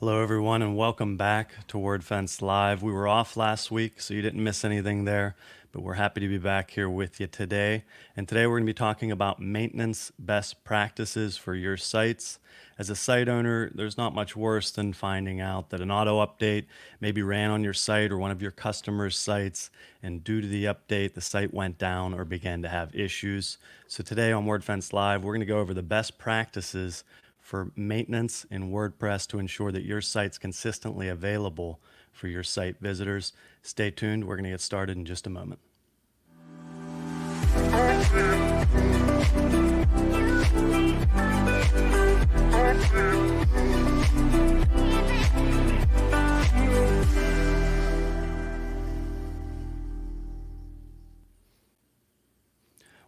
Hello, everyone, and welcome back to Wordfence Live. We were off last week, so you didn't miss anything there, but we're happy to be back here with you today. And today we're going to be talking about maintenance best practices for your sites. As a site owner, there's not much worse than finding out that an auto update maybe ran on your site or one of your customers' sites, and due to the update, the site went down or began to have issues. So today on Wordfence Live, we're going to go over the best practices for maintenance in WordPress to ensure that your site's consistently available for your site visitors. Stay tuned. We're going to get started in just a moment.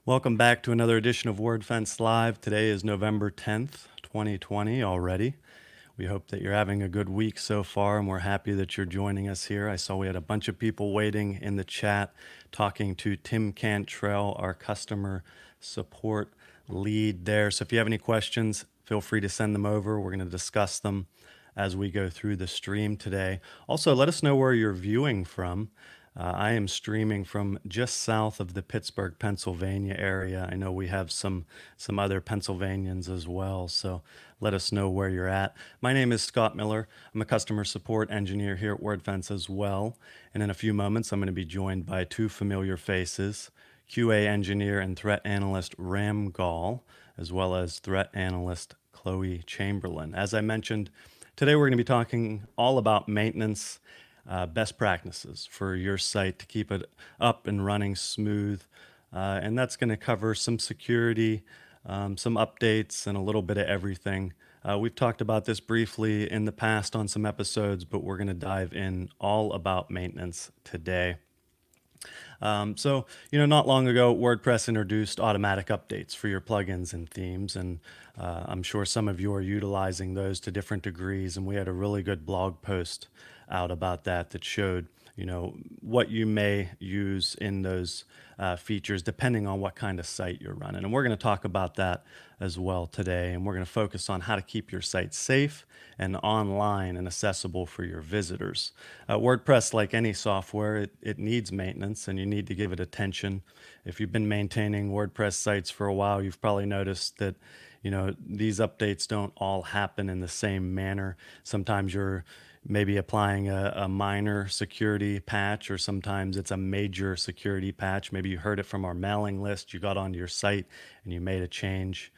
Welcome back to another edition of Wordfence Live. Today is November 10th, 2020 already. We hope that you're having a good week so far, and we're happy that you're joining us here. I saw we had a bunch of people waiting in the chat talking to Tim Cantrell, our customer support lead there. So if you have any questions, feel free to send them over. We're going to discuss them as we go through the stream today. Also, let us know where you're viewing from. I am streaming from just south of the Pittsburgh, Pennsylvania area. I know we have some other Pennsylvanians as well, so let us know where you're at. My name is Scott Miller. I'm a customer support engineer here at Wordfence as well. And in a few moments, I'm going to be joined by two familiar faces, QA engineer and threat analyst Ram Gall, as well as threat analyst Chloe Chamberlain. As I mentioned, today we're going to be talking all about maintenance best practices for your site to keep it up and running smooth. And that's going to cover some security, some updates, and a little bit of everything. We've talked about this briefly in the past on some episodes, but we're going to dive in all about maintenance today. Not long ago, WordPress introduced automatic updates for your plugins and themes, and I'm sure some of you are utilizing those to different degrees, and we had a really good blog post out about that showed, what you may use in those features depending on what kind of site you're running. And we're going to talk about that as well today, and we're going to focus on how to keep your site safe and online and accessible for your visitors. WordPress, like any software, it needs maintenance, and you need to give it attention. If you've been maintaining WordPress sites for a while, you've probably noticed that these updates don't all happen in the same manner. Sometimes you're maybe applying a minor security patch, or sometimes it's a major security patch. Maybe you heard it from our mailing list, you got onto your site and you made a change.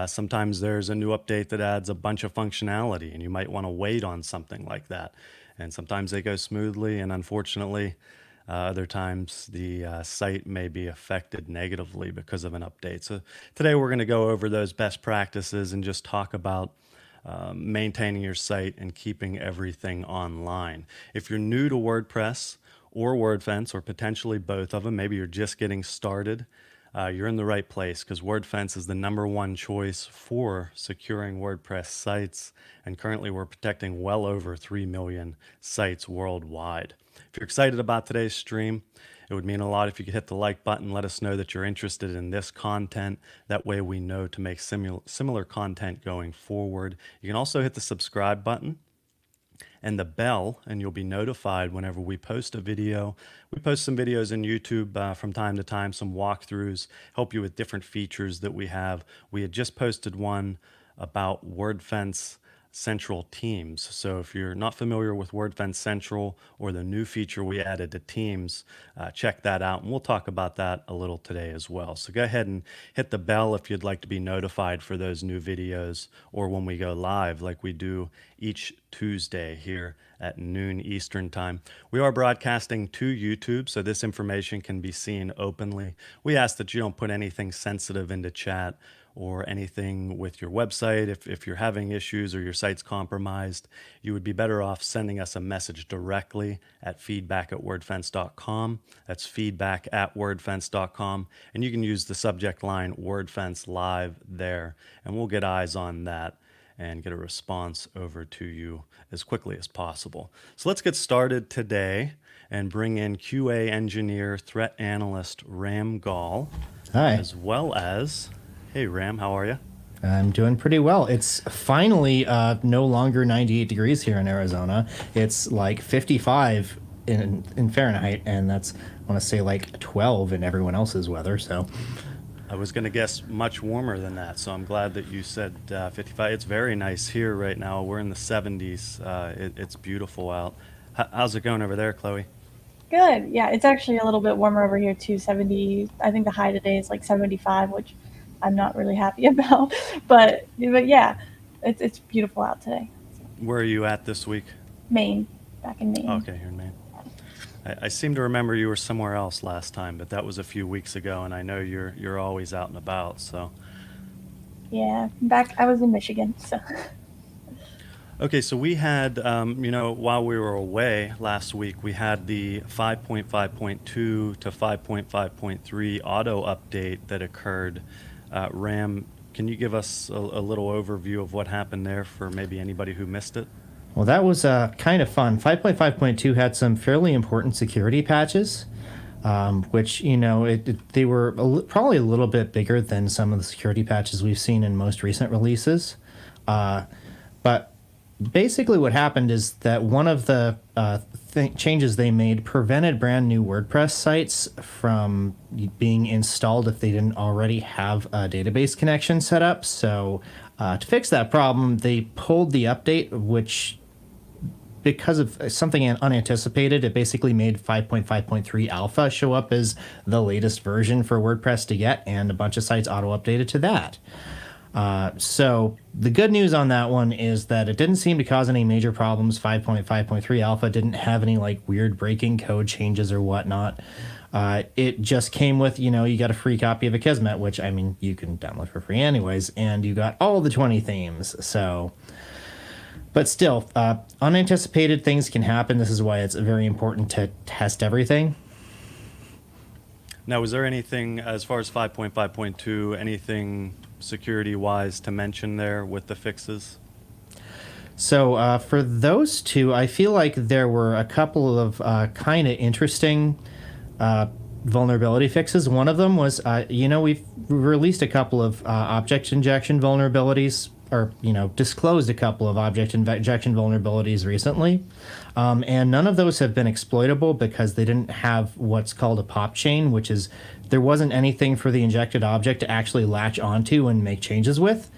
Sometimes there's a new update that adds a bunch of functionality, and you might want to wait on something like that. And sometimes they go smoothly, and unfortunately, other times the site may be affected negatively because of an update. So today we're going to go over those best practices and just talk about maintaining your site and keeping everything online. If you're new to WordPress or Wordfence, or potentially both of them, maybe you're just getting started, you're in the right place, because Wordfence is the #1 choice for securing WordPress sites, and currently we're protecting well over 3 million sites worldwide. If you're excited about today's stream, it would mean a lot if you could hit the like button, let us know that you're interested in this content. That way we know to make similar content going forward. You can also hit the subscribe button and the bell, and you'll be notified whenever we post a video. We post some videos in YouTube from time to time, some walkthroughs, help you with different features that we have. We had just posted one about Wordfence Central Teams. So if you're not familiar with Wordfence Central or the new feature we added to Teams, check that out, and we'll talk about that a little today as well. So go ahead and hit the bell if you'd like to be notified for those new videos, or when we go live like we do each Tuesday here at noon Eastern time. We are broadcasting to YouTube, so this information can be seen openly. We ask that you don't put anything sensitive into chat or anything with your website. If you're having issues or your site's compromised, you would be better off sending us a message directly at feedback@wordfence.com. That's feedback@wordfence.com. And you can use the subject line Wordfence Live there, and we'll get eyes on that and get a response over to you as quickly as possible. So let's get started today and bring in QA engineer, threat analyst Ram Gall, Hi. as well as, hey Ram, how are you? I'm doing pretty well. It's finally no longer 98 degrees here in Arizona. It's like 55 in Fahrenheit, and that's, I want to say, like 12 in everyone else's weather. So, I was going to guess much warmer than that, so I'm glad that you said 55. It's very nice here right now. We're in the 70s. It's beautiful out. How's it going over there, Chloe? Good. Yeah, it's actually a little bit warmer over here too. 70. I think the high today is like 75, which I'm not really happy about. But yeah, it's beautiful out today. So, Where are you at this week? Maine, back in Maine. Okay, here in Maine. I seem to remember you were somewhere else last time, but that was a few weeks ago, and I know you're always out and about. So, Yeah, back. I was in Michigan, so okay, so we had, while we were away last week, we had the 5.5.2 to 5.5.3 auto update that occurred. Ram, can you give us a little overview of what happened there for maybe anybody who missed it? well, that was kind of fun. 5.5.2 had some fairly important security patches, which, they were probably a little bit bigger than some of the security patches we've seen in most recent releases. But basically what happened is that one of the changes they made prevented brand new WordPress sites from being installed if they didn't already have a database connection set up. So to fix that problem, they pulled the update, which, because of something unanticipated, it basically made 5.5.3 alpha show up as the latest version for WordPress to get, and a bunch of sites auto-updated to that. So the good news on that one is that it didn't seem to cause any major problems. 5.5.3 alpha didn't have any like weird breaking code changes or whatnot. It just came with, you got a free copy of Akismet, which, I mean, you can download for free anyways, and you got all the 20 themes. So, but still, unanticipated things can happen. This is why it's very important to test everything. Now, was there anything as far as 5.5.2, anything security wise to mention there with the fixes? So for those two, I feel like there were a couple of kind of interesting vulnerability fixes. One of them was, we've released a couple of object injection vulnerabilities, or, disclosed a couple of object injection vulnerabilities recently. And none of those have been exploitable because they didn't have what's called a pop chain, which is there wasn't anything for the injected object to actually latch onto and make changes with.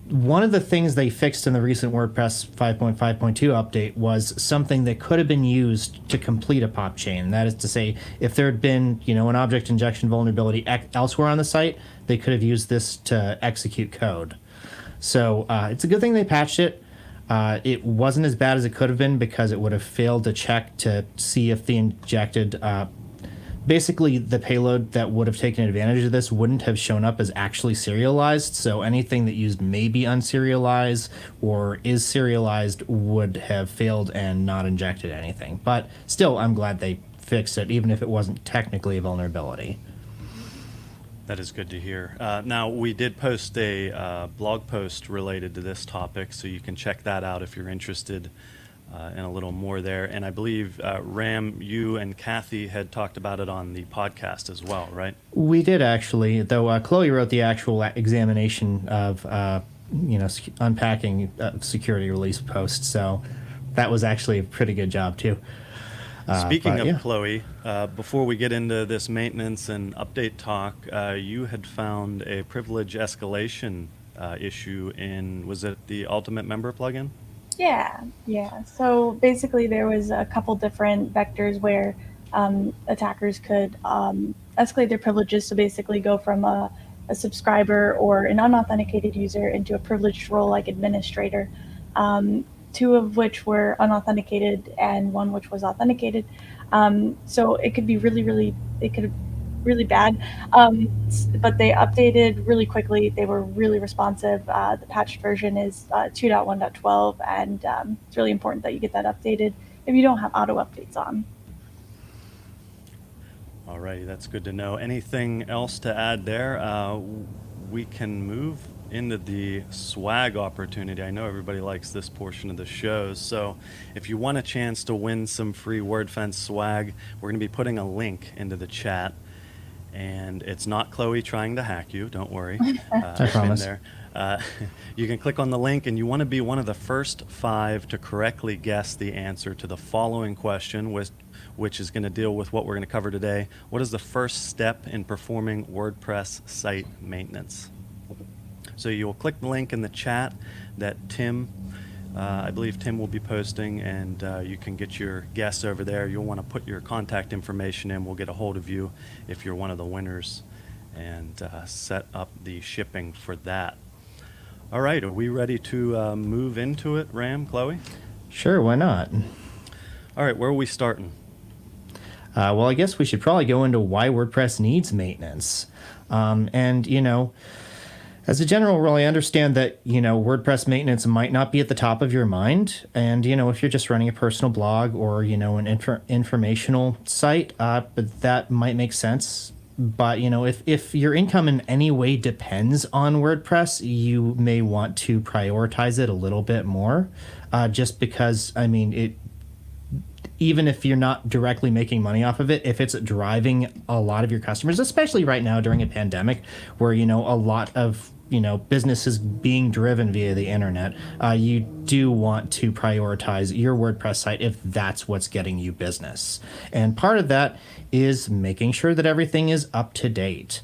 One of the things they fixed in the recent WordPress 5.5.2 update was something that could have been used to complete a pop chain. That is to say, if there had been, an object injection vulnerability elsewhere on the site, they could have used this to execute code. So it's a good thing they patched it. It wasn't as bad as it could have been because it would have failed to check to see if the injected, basically the payload that would have taken advantage of this wouldn't have shown up as actually serialized. So anything that used maybe unserialized or is serialized would have failed and not injected anything. But still, I'm glad they fixed it, even if it wasn't technically a vulnerability. That is good to hear. Now, we did post a blog post related to this topic, so you can check that out if you're interested in a little more there. And I believe, Ram, you and Kathy had talked about it on the podcast as well, right? We did actually, though Chloe wrote the actual examination of, unpacking security release post. So that was actually a pretty good job, too. Speaking of Yeah. Chloe, before we get into this maintenance and update talk, you had found a privilege escalation issue in, was it the Ultimate Member plugin? Yeah. So basically, there was a couple different vectors where attackers could escalate their privileges. So basically, go from a subscriber or an unauthenticated user into a privileged role like administrator. Two of which were unauthenticated and one which was authenticated. So it could be really bad. But they updated really quickly. They were really responsive. The patched version is 2.1.12, and it's really important that you get that updated if you don't have auto updates on. All righty, that's good to know. Anything else to add there? We can move into the swag opportunity. I know everybody likes this portion of the show, so if you want a chance to win some free Wordfence swag, we're going to be putting a link into the chat. and it's not Chloe trying to hack you. Don't worry. I promise. Been there. You can click on the link, and you want to be one of the first 5 to correctly guess the answer to the following question, which is going to deal with what we're going to cover today. What is the first step in performing WordPress site maintenance? So you'll click the link in the chat that I believe Tim will be posting, and you can get your guess over there. You'll want to put your contact information in. We'll get a hold of you if you're one of the winners and set up the shipping for that. All right, are we ready to move into it, Ram, Chloe? Sure, why not? All right, where are we starting? Well, I guess we should probably go into why WordPress needs maintenance. And, as a general rule, I understand that, WordPress maintenance might not be at the top of your mind. And, if you're just running a personal blog or, an informational site, but that might make sense. But, if your income in any way depends on WordPress, you may want to prioritize it a little bit more, just because, even if you're not directly making money off of it, if it's driving a lot of your customers, especially right now during a pandemic where, a lot of, business is being driven via the internet, you do want to prioritize your WordPress site if that's what's getting you business. And part of that is making sure that everything is up to date.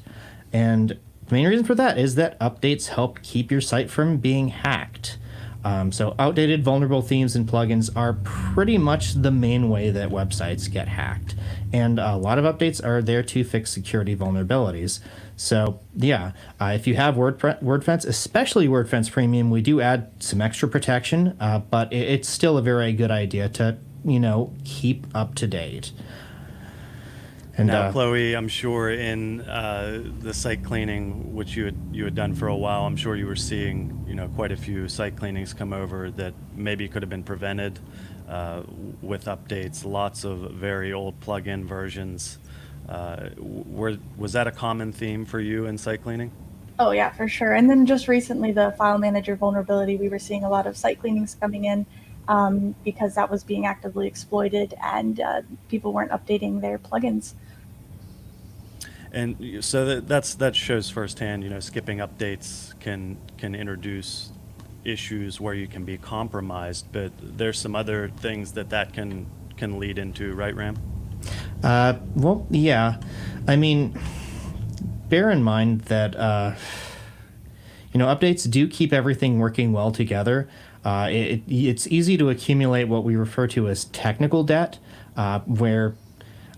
And the main reason for that is that updates help keep your site from being hacked. So outdated, vulnerable themes and plugins are pretty much the main way that websites get hacked. And a lot of updates are there to fix security vulnerabilities. So yeah, if you have Wordfence, especially Wordfence Premium, we do add some extra protection, but it's still a very good idea to, keep up to date. And now, Chloe, I'm sure in the site cleaning, which you had done for a while, I'm sure you were seeing quite a few site cleanings come over that maybe could have been prevented with updates. Lots of very old plugin versions. Was that a common theme for you in site cleaning? Oh yeah, for sure. And then just recently, the file manager vulnerability, we were seeing a lot of site cleanings coming in because that was being actively exploited, and people weren't updating their plugins. And so that shows firsthand, skipping updates can introduce issues where you can be compromised, but there's some other things that can lead into, right, Ram? Well, yeah. Bear in mind that, updates do keep everything working well together. It's easy to accumulate what we refer to as technical debt, where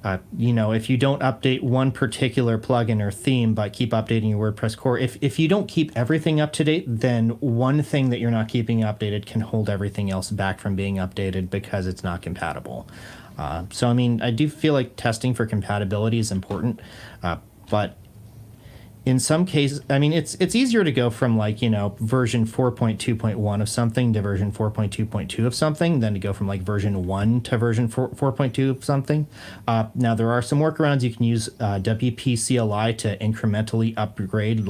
if you don't update one particular plugin or theme but keep updating your WordPress core, if you don't keep everything up to date, then one thing that you're not keeping updated can hold everything else back from being updated because it's not compatible. So I do feel like testing for compatibility is important, but in some cases, it's easier to go from version 4.2.1 of something to version 4.2.2 of something than to go from version 1 to version 4.2 of something. Now there are some workarounds. You can use WP CLI to incrementally upgrade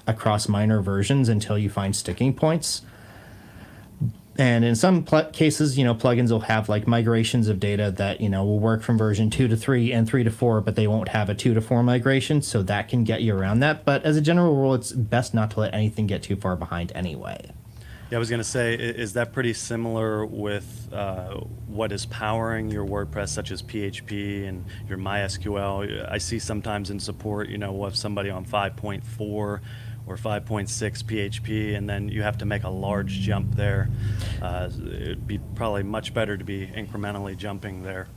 across minor versions until you find sticking points. And in some cases, plugins will have migrations of data that, will work from version 2 to 3 and 3 to 4, but they won't have a 2 to 4 migration. So that can get you around that. But as a general rule, it's best not to let anything get too far behind anyway. Yeah, I was going to say, is that pretty similar with what is powering your WordPress, such as PHP and your MySQL? I see sometimes in support, we'll have somebody on 5.4 or 5.6 PHP, and then you have to make a large jump there. It'd be probably much better to be incrementally jumping there.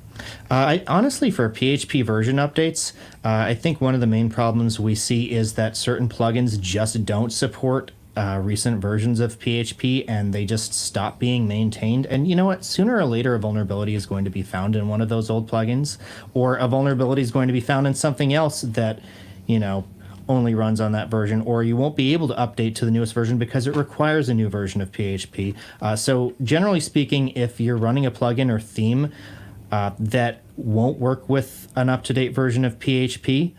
Honestly, for PHP version updates, I think one of the main problems we see is that certain plugins just don't support recent versions of PHP, and they just stop being maintained. And you know what? Sooner or later, a vulnerability is going to be found in one of those old plugins, or a vulnerability is going to be found in something else that, only runs on that version, or you won't be able to update to the newest version because it requires a new version of PHP. So generally speaking, if you're running a plugin or theme that won't work with an up-to-date version of PHP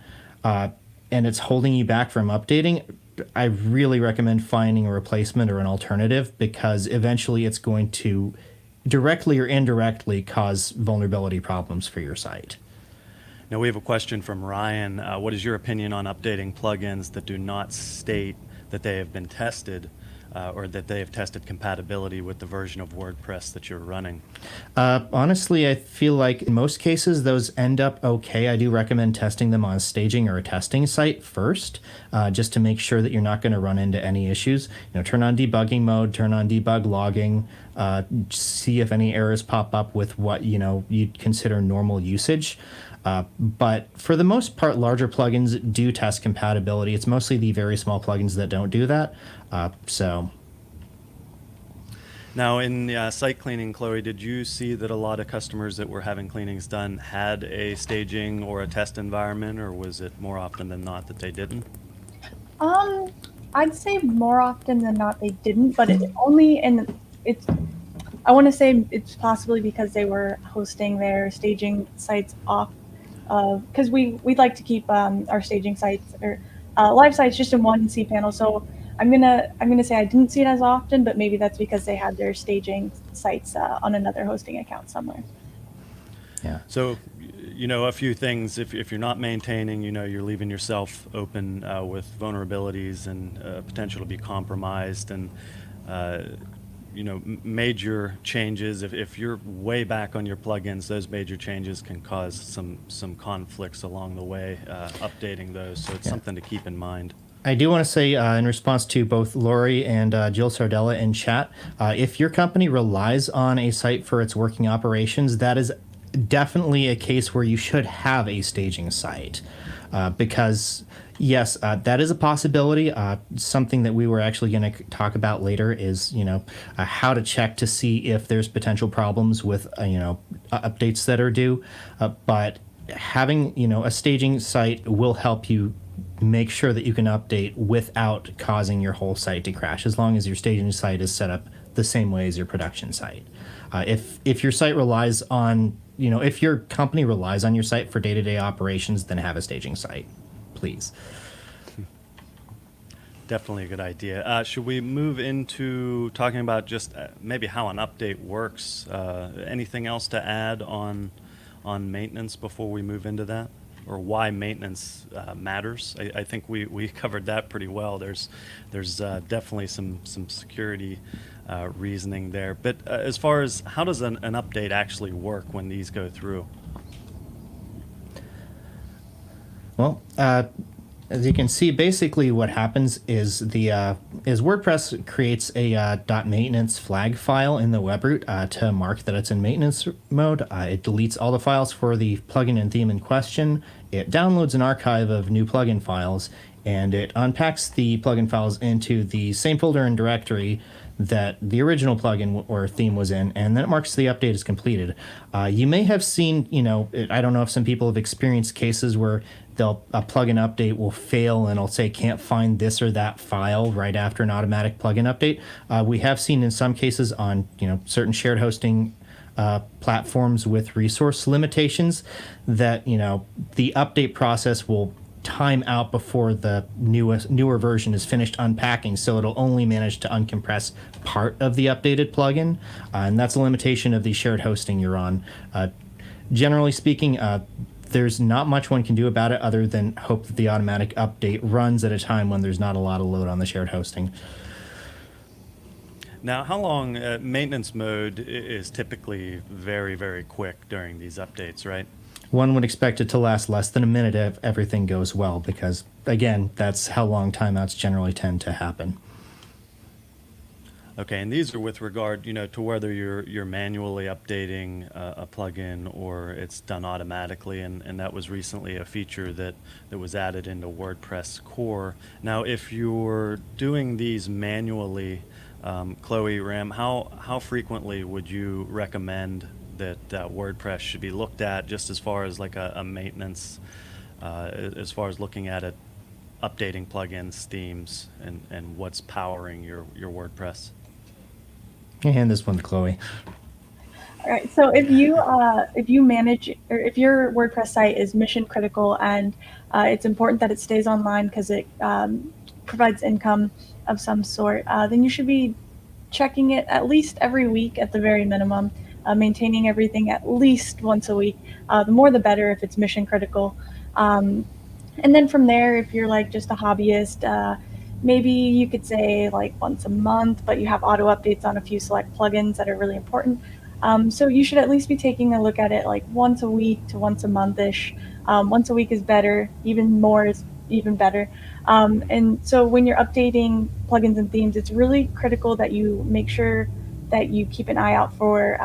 and it's holding you back from updating, I really recommend finding a replacement or an alternative, because eventually it's going to directly or indirectly cause vulnerability problems for your site. Now we have a question from Ryan. What is your opinion on updating plugins that do not state that they have been tested or that they have tested compatibility with the version of WordPress that you're running? Honestly, I feel like in most cases those end up okay. I do recommend testing them on a staging or a testing site first, just to make sure that you're not going to run into any issues. Turn on debugging mode, turn on debug logging, see if any errors pop up with what you'd consider normal usage. But for the most part, larger plugins do test compatibility. It's mostly the very small plugins that don't do that. So. Now, in the site cleaning, Chloe, did you see that a lot of customers that were having cleanings done had a staging or a test environment, or was it more often than not that they didn't? I'd say more often than not they didn't, but I want to say it's possibly because they were hosting their staging sites off, because we'd like to keep our staging sites or live sites just in one cPanel. So I'm gonna say I didn't see it as often, but maybe that's because they had their staging sites on another hosting account somewhere. Yeah. So, a few things. If you're not maintaining, you're leaving yourself open with vulnerabilities and potential to be compromised, and major changes. If you're way back on your plugins, those major changes can cause some conflicts along the way. Updating those, so it's something to keep in mind. I do want to say, in response to both Lori and Jill Sardella in chat, if your company relies on a site for its working operations, that is definitely a case where you should have a staging site, because yes, that is a possibility. Something that we were actually going to talk about later is how to check to see if there's potential problems with updates that are due, but having a staging site will help you make sure that you can update without causing your whole site to crash, as long as your staging site is set up the same way as your production site. If your site relies on, if your company relies on your site for day-to-day operations, then have a staging site, please. Definitely a good idea. Should we move into talking about just maybe how an update works? Anything else to add on maintenance before we move into that? Or why maintenance matters? I think we covered that pretty well. There's definitely some security reasoning there. But as far as how does an update actually work when these go through? Well, as you can see, basically what happens is is WordPress creates a .maintenance flag file in the web root to mark that it's in maintenance mode. It deletes all the files for the plugin and theme in question. It downloads an archive of new plugin files, and it unpacks the plugin files into the same folder and directory that the original plugin or theme was in, and then it marks the update as completed. You may have seen, I don't know if some people have experienced cases where a plugin update will fail and it'll say can't find this or that file right after an automatic plugin update. We have seen in some cases on certain shared hosting platforms with resource limitations that the update process will time out before the newer version is finished unpacking, so it'll only manage to uncompress part of the updated plugin, and that's a limitation of the shared hosting you're on. Generally speaking, there's not much one can do about it other than hope that the automatic update runs at a time when there's not a lot of load on the shared hosting. Now, how long maintenance mode is typically very, very quick during these updates, right? One would expect it to last less than a minute if everything goes well, because, again, that's how long timeouts generally tend to happen. Okay, and these are with regard, to whether you're manually updating a plugin or it's done automatically, and that was recently a feature that was added into WordPress core. Now, if you're doing these manually, Chloe, Ram, how frequently would you recommend that WordPress should be looked at, just as far as like a maintenance, as far as looking at it, updating plugins, themes, and what's powering your WordPress? I'll hand this one to Chloe. All right. So if you manage, or if your WordPress site is mission critical and it's important that it stays online because it provides income of some sort, then you should be checking it at least every week at the very minimum. maintaining everything at least once a week. The more the better if it's mission critical. And then from there, if you're like just a hobbyist, maybe you could say like once a month, but you have auto updates on a few select plugins that are really important. So you should at least be taking a look at it like once a week to once a month-ish. Once a week is better, even more is even better. And so when you're updating plugins and themes, it's really critical that you make sure that you keep an eye out for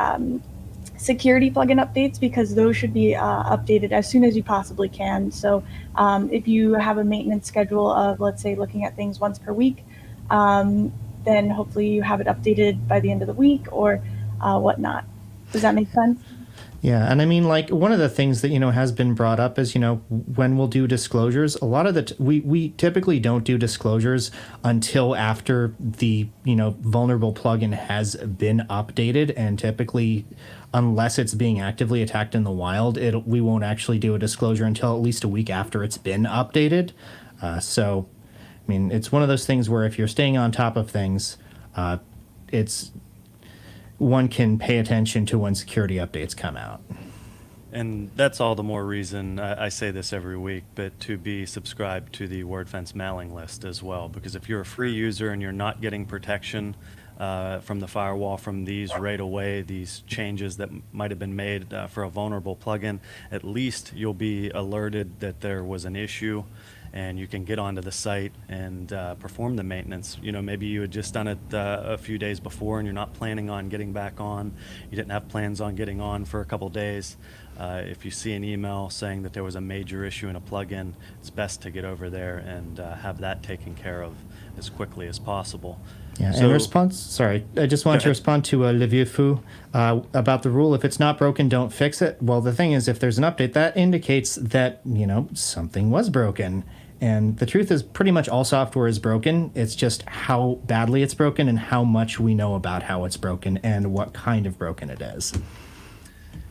security plugin updates, because those should be updated as soon as you possibly can. So if you have a maintenance schedule of, let's say, looking at things once per week, then hopefully you have it updated by the end of the week or whatnot. Does that make sense? Yeah, and I mean, like, one of the things that, has been brought up is, when we'll do disclosures, a lot of we typically don't do disclosures until after the, vulnerable plugin has been updated, and typically, unless it's being actively attacked in the wild, we won't actually do a disclosure until at least a week after it's been updated. So, I mean, it's one of those things where if you're staying on top of things, one can pay attention to when security updates come out. And that's all the more reason, I say this every week, but to be subscribed to the Wordfence mailing list as well. Because if you're a free user and you're not getting protection from the firewall from these right away, these changes that might have been made for a vulnerable plugin, at least you'll be alerted that there was an issue, and you can get onto the site and perform the maintenance. Maybe you had just done it a few days before and you're not planning on getting back on. You didn't have plans on getting on for a couple days. If you see an email saying that there was a major issue in a plugin, it's best to get over there and have that taken care of as quickly as possible. Yeah, So- in response, sorry, I just wanted to ahead. respond to Le Vieux Fou about the rule, if it's not broken, don't fix it. Well, the thing is, if there's an update, that indicates that, something was broken. And the truth is, pretty much all software is broken. It's just how badly it's broken and how much we know about how it's broken and what kind of broken it is.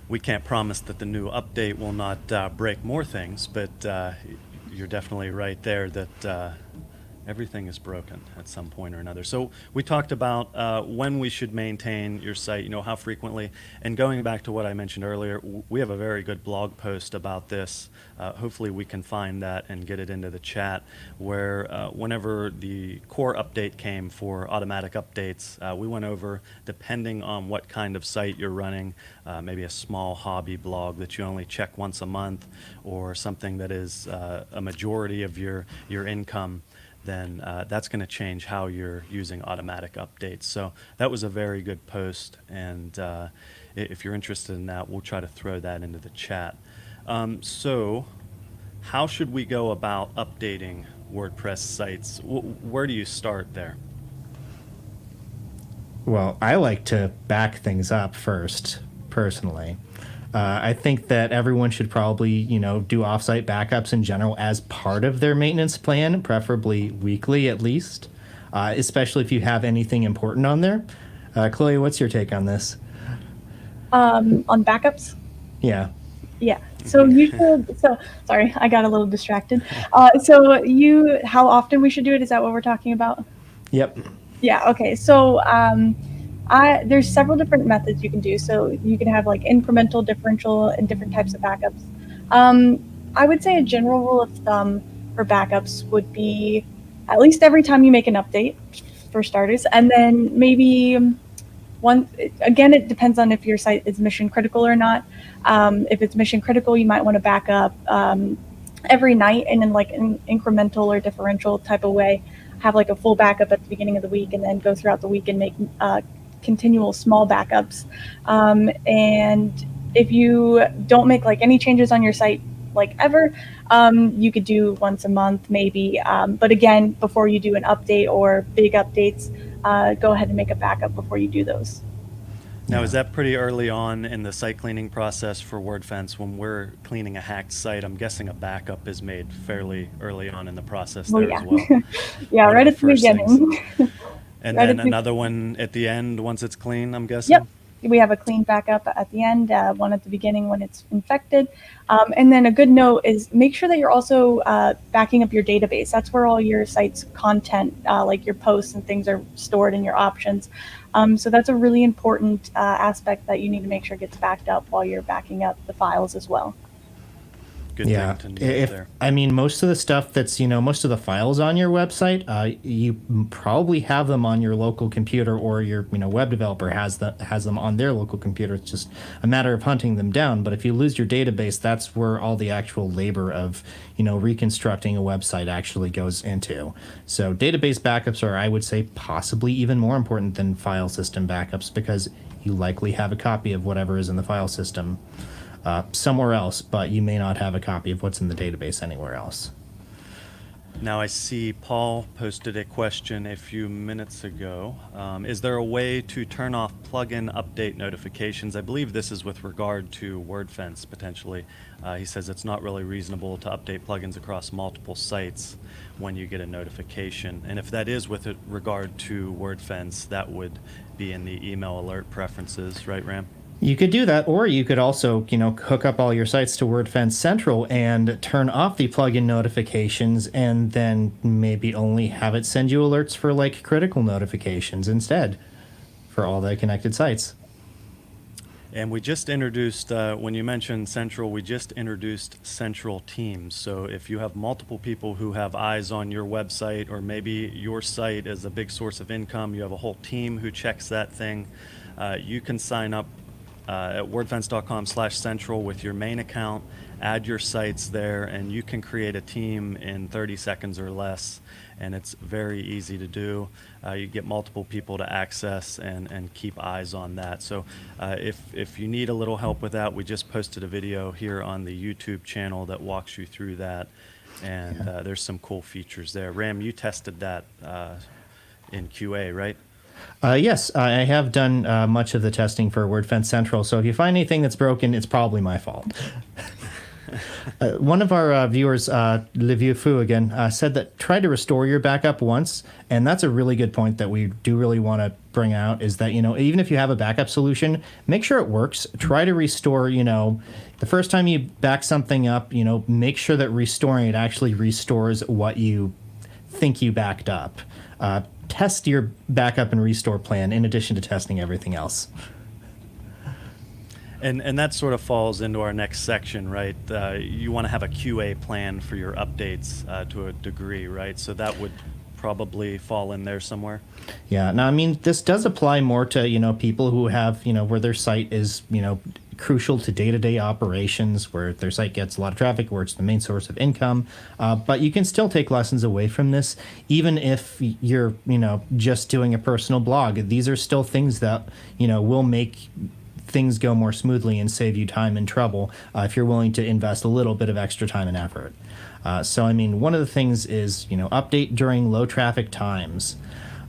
We can't promise that the new update will not break more things, but you're definitely right there that everything is broken at some point or another. So we talked about when we should maintain your site, how frequently. And going back to what I mentioned earlier, we have a very good blog post about this. Hopefully we can find that and get it into the chat, where whenever the core update came for automatic updates, we went over, depending on what kind of site you're running, maybe a small hobby blog that you only check once a month, or something that is a majority of your income, then that's going to change how you're using automatic updates. So that was a very good post, and if you're interested in that, we'll try to throw that into the chat. So how should we go about updating WordPress sites? Where do you start there? Well, I like to back things up first, personally. I think that everyone should probably, do offsite backups in general as part of their maintenance plan, preferably weekly at least, especially if you have anything important on there. Chloe, what's your take on this? On backups? Yeah. Yeah. So you should. So sorry, I got a little distracted. How often we should do it? Is that what we're talking about? Yep. Yeah. Okay. So there's several different methods you can do. So you can have like incremental, differential, and different types of backups. I would say a general rule of thumb for backups would be at least every time you make an update, for starters, and then maybe again, it depends on if your site is mission critical or not. If it's mission critical, you might want to back up every night, and in like an incremental or differential type of way, have like a full backup at the beginning of the week, and then go throughout the week and make continual small backups. And if you don't make like any changes on your site like ever, you could do once a month maybe. But again, before you do an update or big updates, go ahead and make a backup before you do those. Now, is that pretty early on in the site cleaning process for Wordfence? When we're cleaning a hacked site, I'm guessing a backup is made fairly early on in the process there as well. Yeah, One right of at the beginning. And Right then at the- another one at the end once it's clean, I'm guessing? Yep. we have a clean backup at the end, one at the beginning when it's infected. And then a good note is make sure that you're also backing up your database. That's where all your site's content, like your posts and things, are stored in your options. So that's a really important aspect that you need to make sure gets backed up while you're backing up the files as well. Good Yeah, thing to note there. I mean, most of the stuff that's, most of the files on your website, you probably have them on your local computer, or your, web developer has them on their local computer. It's just a matter of hunting them down. But if you lose your database, that's where all the actual labor of, reconstructing a website actually goes into. So database backups are, I would say, possibly even more important than file system backups, because you likely have a copy of whatever is in the file system somewhere else, but you may not have a copy of what's in the database anywhere else. Now I see Paul posted a question a few minutes ago. Is there a way to turn off plugin update notifications? I believe this is with regard to Wordfence, potentially. He says it's not really reasonable to update plugins across multiple sites when you get a notification. And if that is with regard to Wordfence, that would be in the email alert preferences, right, Ram? You could do that, or you could also, hook up all your sites to Wordfence Central and turn off the plugin notifications, and then maybe only have it send you alerts for like critical notifications instead for all the connected sites. And we just introduced, when you mentioned Central, we just introduced Central Teams. So if you have multiple people who have eyes on your website, or maybe your site is a big source of income, you have a whole team who checks that thing, you can sign up at wordfence.com/central with your main account, add your sites there, and you can create a team in 30 seconds or less. And it's very easy to do. You get multiple people to access and keep eyes on that. So if you need a little help with that, we just posted a video here on the YouTube channel that walks you through that. And there's some cool features there. Ram, you tested that in QA, right? Yes, I have done much of the testing for Wordfence Central, so if you find anything that's broken, it's probably my fault. One of our viewers, Liviu Fu again, said that try to restore your backup once, and that's a really good point that we do really want to bring out, is that, even if you have a backup solution, make sure it works. Try to restore, the first time you back something up, make sure that restoring it actually restores what you think you backed up. Test your backup and restore plan in addition to testing everything else. And that sort of falls into our next section, right? You want to have a QA plan for your updates to a degree, right? So that would probably fall in there somewhere. Yeah. Now, I mean, this does apply more to, people who have, where their site is, crucial to day-to-day operations, where their site gets a lot of traffic, where it's the main source of income. But you can still take lessons away from this, even if you're, just doing a personal blog. These are still things that, will make things go more smoothly and save you time and trouble if you're willing to invest a little bit of extra time and effort. So, I mean, one of the things is, update during low traffic times,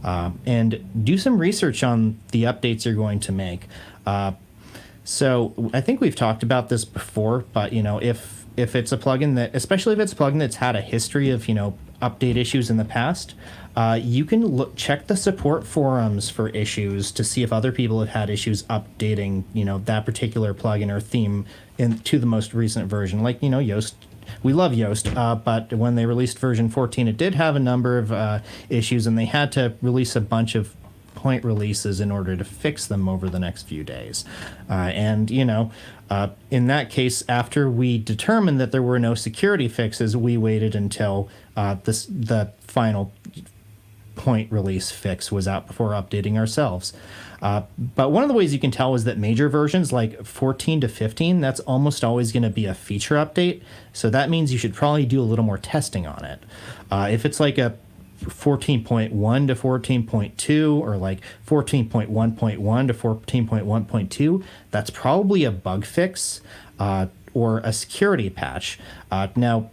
and do some research on the updates you're going to make. So I think we've talked about this before, but, if it's a plugin that, especially if it's a plugin that's had a history of, update issues in the past, you can check the support forums for issues to see if other people have had issues updating, that particular plugin or theme to the most recent version. Like, Yoast, we love Yoast, but when they released version 14, it did have a number of issues, and they had to release a bunch of point releases in order to fix them over the next few days. And, in that case, after we determined that there were no security fixes, we waited until the final point release fix was out before updating ourselves. But one of the ways you can tell is that major versions like 14 to 15, that's almost always going to be a feature update. So that means you should probably do a little more testing on it. If it's like a 14.1 to 14.2 or like 14.1.1 to 14.1.2, that's probably a bug fix or a security patch. Now,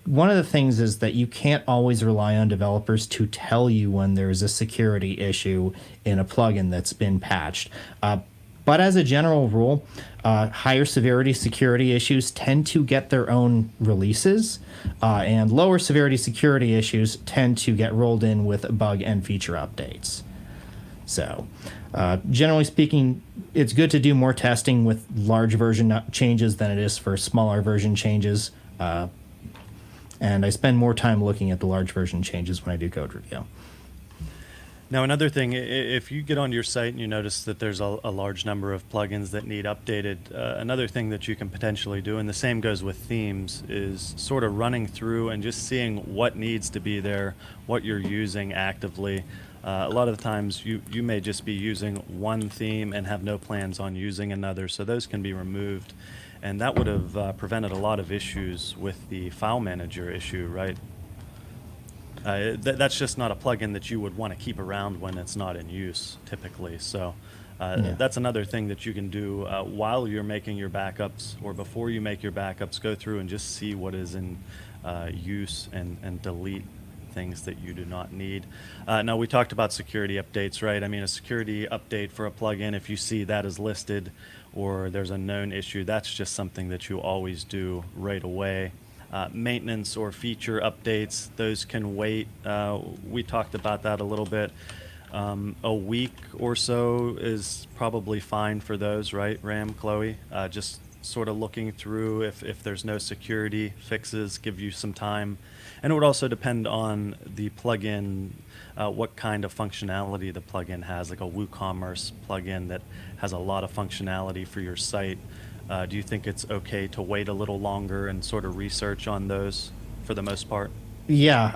one of the things is that you can't always rely on developers to tell you when there's a security issue in a plugin that's been patched. But as a general rule, higher severity security issues tend to get their own releases, and lower severity security issues tend to get rolled in with bug and feature updates. So, generally speaking, it's good to do more testing with large version changes than it is for smaller version changes. And I spend more time looking at the large version changes when I do code review. Now, another thing, if you get onto your site and you notice that there's a large number of plugins that need updated, another thing that you can potentially do, and the same goes with themes, is sort of running through and just seeing what needs to be there, what you're using actively. A lot of the times you may just be using one theme and have no plans on using another, so those can be removed. And that would have prevented a lot of issues with the file manager issue, right? That's just not a plugin that you would want to keep around when it's not in use, typically. So that's another thing that you can do while you're making your backups or before you make your backups. Go through and just see what is in use and delete things that you do not need. Now, we talked about security updates, right? I mean, a security update for a plugin, if you see that is listed or there's a known issue, that's just something that you always do right away. Maintenance or feature updates, those can wait. We talked about that a little bit. A week or so is probably fine for those, right, Ram, Chloe? Just sort of looking through if there's no security fixes, give you some time. And it would also depend on the plugin, what kind of functionality the plugin has, like a WooCommerce plugin that has a lot of functionality for your site. Do you think it's okay to wait a little longer and sort of research on those for the most part? Yeah,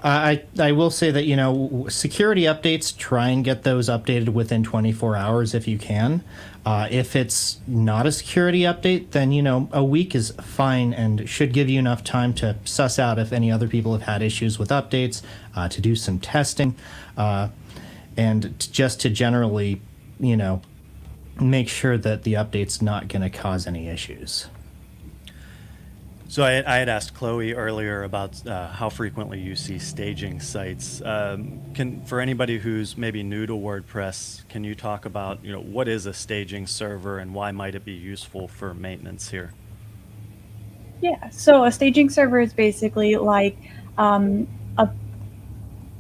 I will say that, security updates, try and get those updated within 24 hours if you can. If it's not a security update, then, a week is fine and should give you enough time to suss out if any other people have had issues with updates, to do some testing, and just to generally, make sure that the update's not going to cause any issues. So I had asked Chloe earlier about how frequently you see staging sites. For anybody who's maybe new to WordPress, can you talk about what is a staging server and why might it be useful for maintenance here? Yeah, so a staging server is basically like a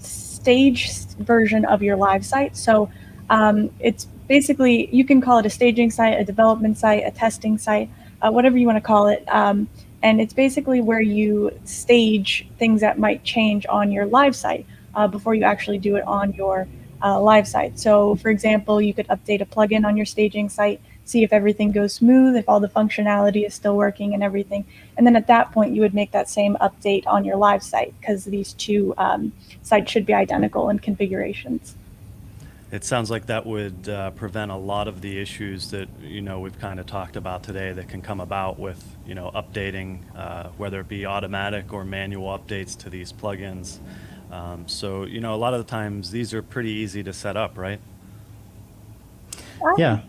staged version of your live site. So it's basically, you can call it a staging site, a development site, a testing site, whatever you want to call it. And it's basically where you stage things that might change on your live site before you actually do it on your live site. So for example, you could update a plugin on your staging site, see if everything goes smooth, if all the functionality is still working and everything. And then at that point, you would make that same update on your live site because these two sites should be identical in configurations. It sounds like that would prevent a lot of the issues that we've kind of talked about today that can come about with updating, whether it be automatic or manual updates to these plugins. So a lot of the times these are pretty easy to set up, right? Yeah.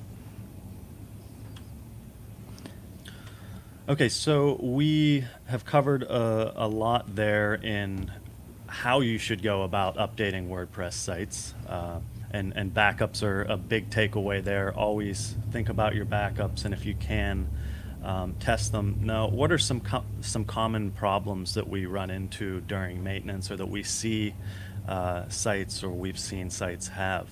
Okay, so we have covered a lot there in how you should go about updating WordPress sites. And backups are a big takeaway there. Always think about your backups, and if you can, test them. Now, what are some common problems that we run into during maintenance, or that we see sites or we've seen sites have?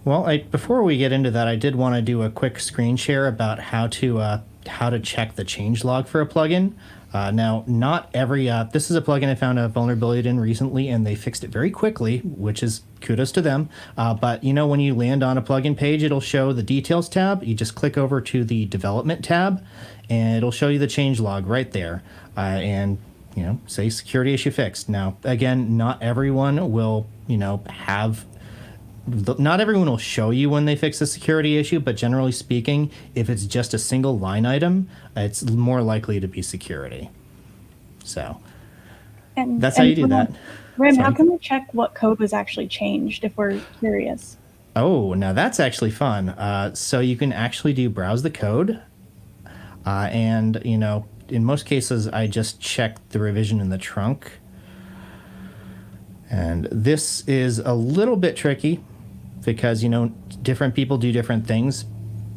Well, before we get into that, I did want to do a quick screen share about how to check the changelog for a plugin. Now, not every, this is a plugin I found a vulnerability in recently, and they fixed it very quickly, which is kudos to them. But, when you land on a plugin page, it'll show the details tab. You just click over to the development tab, and it'll show you the changelog right there. And, say security issue fixed. Now, again, not everyone will, not everyone will show you when they fix a security issue, but generally speaking, if it's just a single line item, it's more likely to be security. So that's how you do that. Ram, how can we check what code was actually changed if we're curious? Oh, now that's actually fun. So you can actually do browse the code. And, in most cases, I just check the revision in the trunk. And this is a little bit tricky because, different people do different things.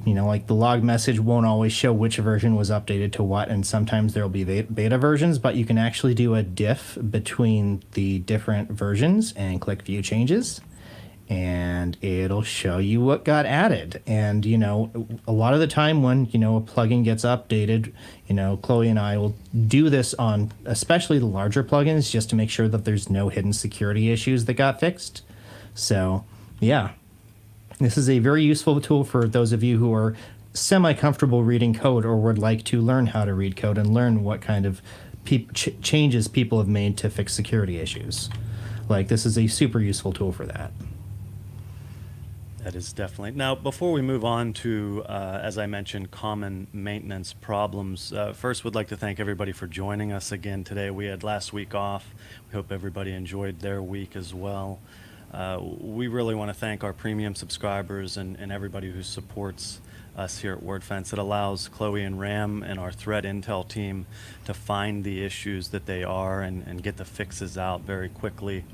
Like the log message won't always show which version was updated to what, and sometimes there'll be beta versions, but you can actually do a diff between the different versions and click View Changes. and it'll show you what got added. And, a lot of the time when, a plugin gets updated, Chloe and I will do this on especially the larger plugins just to make sure that there's no hidden security issues that got fixed. So, yeah, this is a very useful tool for those of you who are semi-comfortable reading code or would like to learn how to read code and learn what kind of changes people have made to fix security issues. Like, this is a super useful tool for that. That is definitely. Now, before we move on to, as I mentioned, common maintenance problems, first would like to thank everybody for joining us again today. We had last week off. We hope everybody enjoyed their week as well. We really want to thank our premium subscribers and everybody who supports us here at Wordfence. It allows Chloe and Ram and our threat intel team to find the issues that they are and get the fixes out very quickly,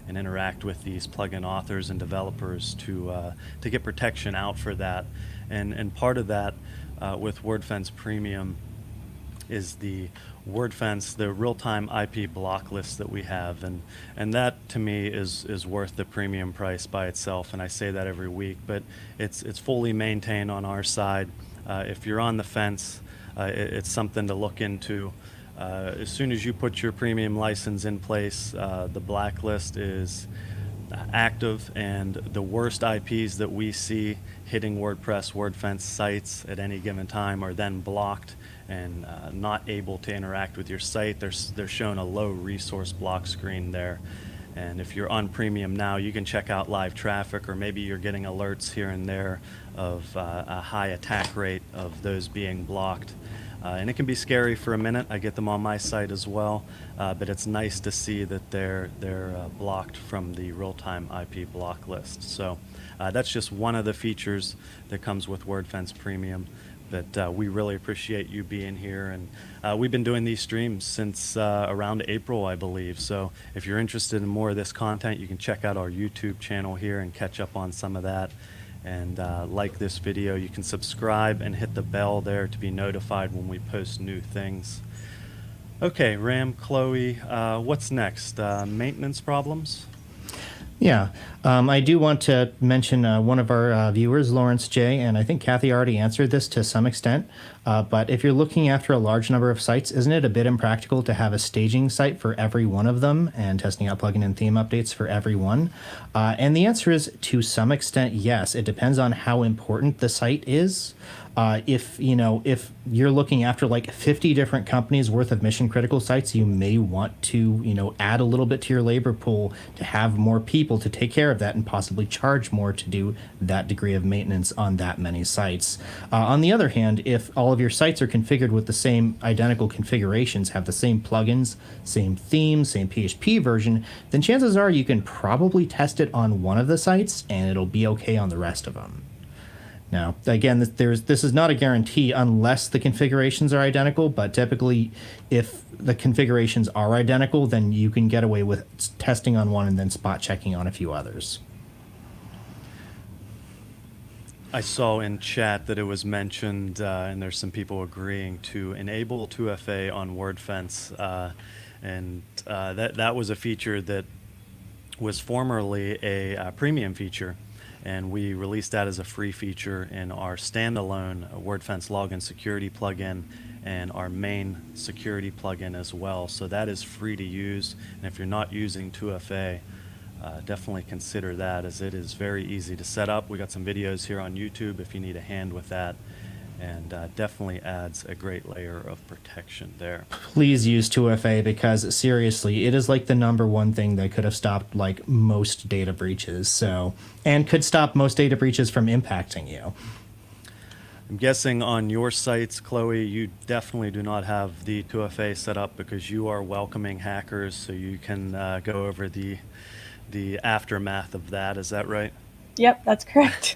and interact with these plugin authors and developers to get protection out for that. And part of that with Wordfence Premium is the Wordfence, the real-time IP block list that we have, and that to me is worth the premium price by itself. And I say that every week, but it's fully maintained on our side. If you're on the fence, it's something to look into. As soon as you put your premium license in place, the blacklist is active, and the worst IPs that we see hitting WordPress, Wordfence sites at any given time are then blocked and not able to interact with your site. They're shown a low resource block screen there. And if you're on premium now, you can check out live traffic, or maybe you're getting alerts here and there of a high attack rate of those being blocked. And it can be scary for a minute. I get them on my site as well, but it's nice to see that they're blocked from the real-time IP block list. So that's just one of the features that comes with Wordfence Premium. But we really appreciate you being here, and we've been doing these streams since around April, I believe. So if you're interested in more of this content, you can check out our YouTube channel here and catch up on some of that. And like this video, you can subscribe and hit the bell there to be notified when we post new things. Okay, Ram, Chloe, what's next? Maintenance problems? Yeah, I do want to mention one of our viewers, Lawrence J., and I think Kathy already answered this to some extent, but if you're looking after a large number of sites, isn't it a bit impractical to have a staging site for every one of them and testing out plugin and theme updates for every one? And the answer is, to some extent, yes. It depends on how important the site is. If you're looking after like 50 different companies worth of mission critical sites, you may want to, add a little bit to your labor pool to have more people to take care of that and possibly charge more to do that degree of maintenance on that many sites. On the other hand, if all of your sites are configured with the same identical configurations, have the same plugins, same theme, same PHP version, then chances are you can probably test it on one of the sites and it'll be okay on the rest of them. Now, again, this is not a guarantee unless the configurations are identical, but typically if the configurations are identical, then you can get away with testing on one and then spot checking on a few others. I saw in chat that it was mentioned, and there's some people agreeing, to enable 2FA on Wordfence, and that was a feature that was formerly a premium feature. And we released that as a free feature in our standalone Wordfence login security plugin and our main security plugin as well. So that is free to use. And if you're not using 2FA, definitely consider that, as it is very easy to set up. We got some videos here on YouTube if you need a hand with that. And definitely adds a great layer of protection there. Please use 2FA, because seriously, it is like the #1 thing that could have stopped like most data breaches. And could stop most data breaches from impacting you. I'm guessing on your sites, Chloe, you definitely do not have the 2FA set up because you are welcoming hackers, so you can go over the aftermath of that. Is that right? Yep, that's correct.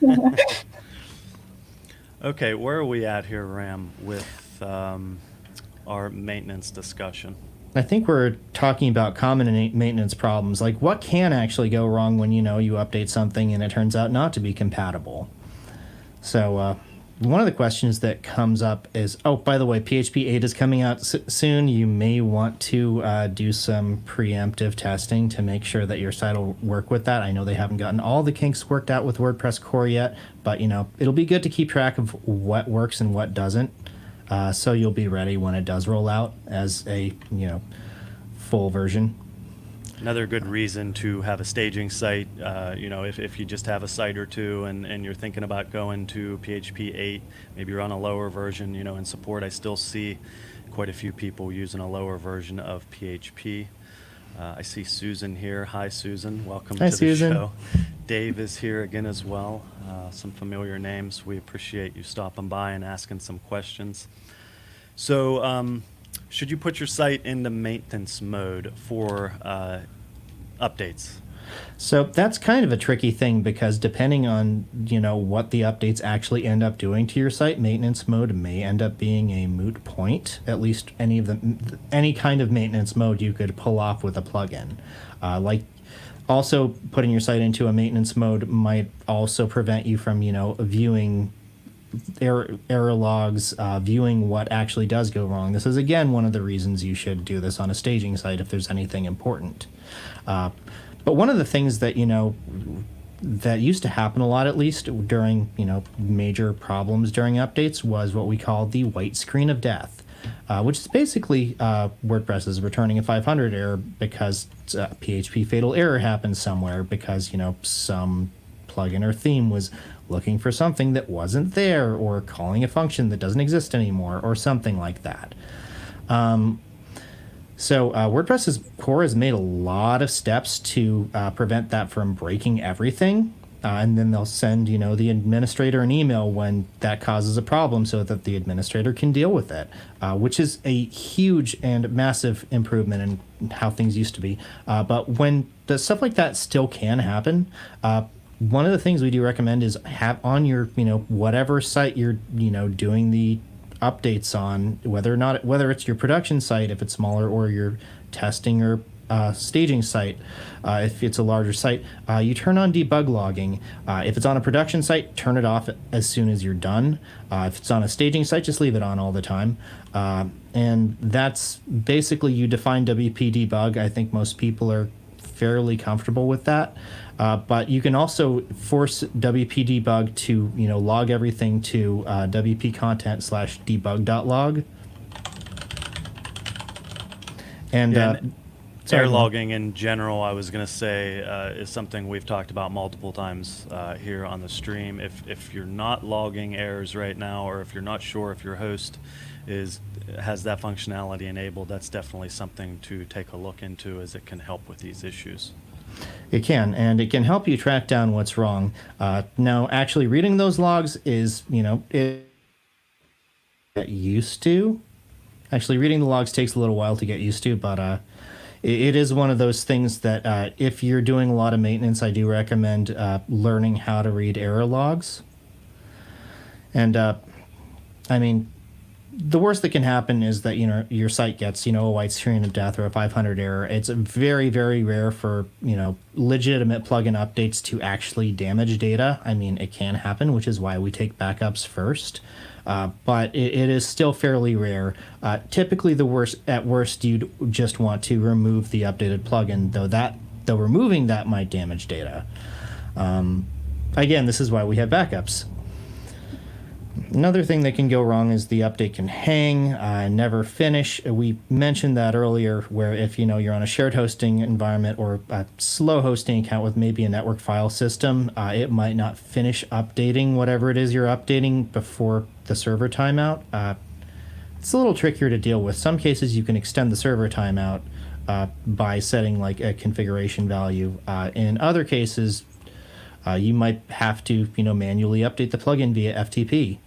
Okay, where are we at here, Ram, with our maintenance discussion? I think we're talking about common maintenance problems, like what can actually go wrong when you update something and it turns out not to be compatible. So one of the questions that comes up is, oh, by the way, PHP 8 is coming out soon. You may want to do some preemptive testing to make sure that your site will work with that. I know they haven't gotten all the kinks worked out with WordPress core yet, but it'll be good to keep track of what works and what doesn't, so you'll be ready when it does roll out as a full version. Another good reason to have a staging site, if you just have a site or two and you're thinking about going to PHP 8, maybe you're on a lower version, in support, I still see quite a few people using a lower version of PHP. I see Susan here. Hi, Susan. Welcome Hi, to Susan. the show. Dave is here again as well. Some familiar names. We appreciate you stopping by and asking some questions. So, should you put your site into maintenance mode for updates? So that's kind of a tricky thing, because depending on what the updates actually end up doing to your site, maintenance mode may end up being a moot point. At least any kind of maintenance mode you could pull off with a plugin. Also putting your site into a maintenance mode might also prevent you from viewing error logs, viewing what actually does go wrong. This is again one of the reasons you should do this on a staging site if there's anything important. But one of the things that that used to happen a lot, at least during major problems during updates, was what we call the white screen of death, which is basically WordPress is returning a 500 error because PHP fatal error happened somewhere because some plugin or theme was looking for something that wasn't there, or calling a function that doesn't exist anymore, or something like that. So WordPress's core has made a lot of steps to prevent that from breaking everything. And then they'll send, the administrator an email when that causes a problem so that the administrator can deal with it, which is a huge and massive improvement in how things used to be. But when the stuff like that still can happen, one of the things we do recommend is have on your, whatever site you're, doing the updates on, whether it's your production site if it's smaller, or your testing or staging site if it's a larger site, you turn on debug logging. If it's on a production site, turn it off as soon as you're done. If it's on a staging site, just leave it on all the time. And that's basically, you define WP debug. I think most people are fairly comfortable with that. But you can also force WP debug to log everything to WP content/debug.log. And error logging in general, I was going to say, is something we've talked about multiple times here on the stream. If you're not logging errors right now, or if you're not sure if your host has that functionality enabled, that's definitely something to take a look into, as it can help with these issues. It can, and it can help you track down what's wrong. Now, actually reading those logs is, it get used to. Actually, reading the logs takes a little while to get used to, but it is one of those things that if you're doing a lot of maintenance, I do recommend learning how to read error logs. And, the worst that can happen is that your site gets a white screen of death or a 500 error. It's very, very rare for legitimate plugin updates to actually damage data. It can happen, which is why we take backups first. But it is still fairly rare. Typically, at worst, you'd just want to remove the updated plugin, though removing that might damage data. Again, this is why we have backups. Another thing that can go wrong is the update can hang, never finish. We mentioned that earlier, where if you're on a shared hosting environment or a slow hosting account with maybe a network file system, it might not finish updating whatever it is you're updating before the server timeout. It's a little trickier to deal with. Some cases you can extend the server timeout by setting like a configuration value. In other cases, you might have to manually update the plugin via FTP.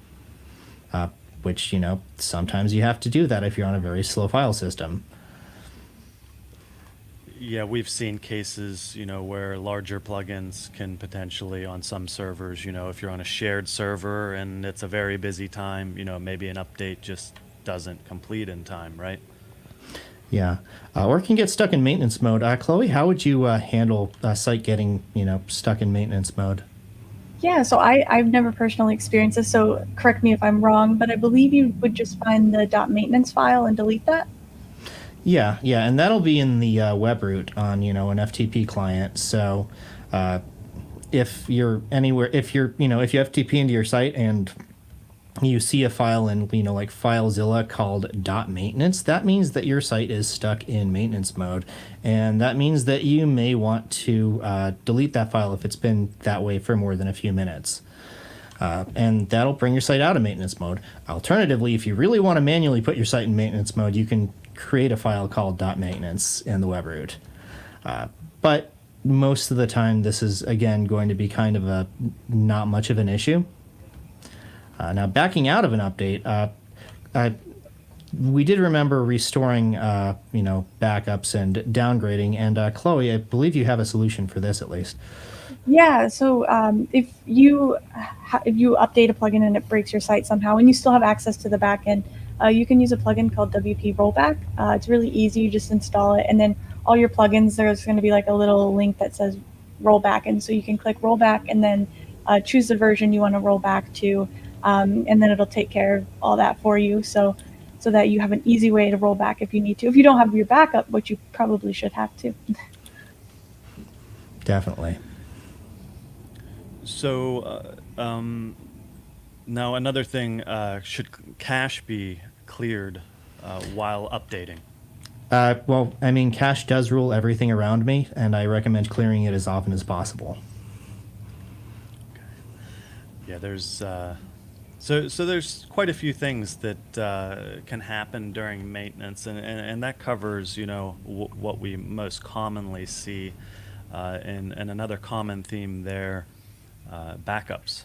Which, sometimes you have to do that if you're on a very slow file system. Yeah, we've seen cases, where larger plugins can potentially, on some servers, if you're on a shared server and it's a very busy time, maybe an update just doesn't complete in time, right? Yeah, or it can get stuck in maintenance mode. Chloe, how would you handle a site getting, stuck in maintenance mode? Yeah, so I've never personally experienced this, so correct me if I'm wrong, but I believe you would just find the .maintenance file and delete that. Yeah, yeah, and that'll be in the web root on an FTP client. So if you're anywhere, if you FTP into your site and you see a file in like FileZilla called .maintenance, that means that your site is stuck in maintenance mode, and that means that you may want to delete that file if it's been that way for more than a few minutes. And that'll bring your site out of maintenance mode. Alternatively, if you really want to manually put your site in maintenance mode, you can create a file called .maintenance in the web root. But most of the time, this is, again, going to be kind of a not much of an issue. Now, backing out of an update, we did remember restoring, backups and downgrading. And Chloe, I believe you have a solution for this at least. Yeah, so if you update a plugin and it breaks your site somehow, and you still have access to the backend, you can use a plugin called WP Rollback. It's really easy. You just install it, and then all your plugins, there's going to be like a little link that says rollback, and so you can click rollback and then choose the version you want to roll back to, and then it'll take care of all that for you. So that you have an easy way to roll back if you need to. If you don't have your backup, which you probably should have to. Definitely. So now another thing, should cache be cleared while updating? Well, I mean, cache does rule everything around me, and I recommend clearing it as often as possible. Okay. Yeah, there's so there's quite a few things that can happen during maintenance, and that covers what we most commonly see, and another common theme there. Backups.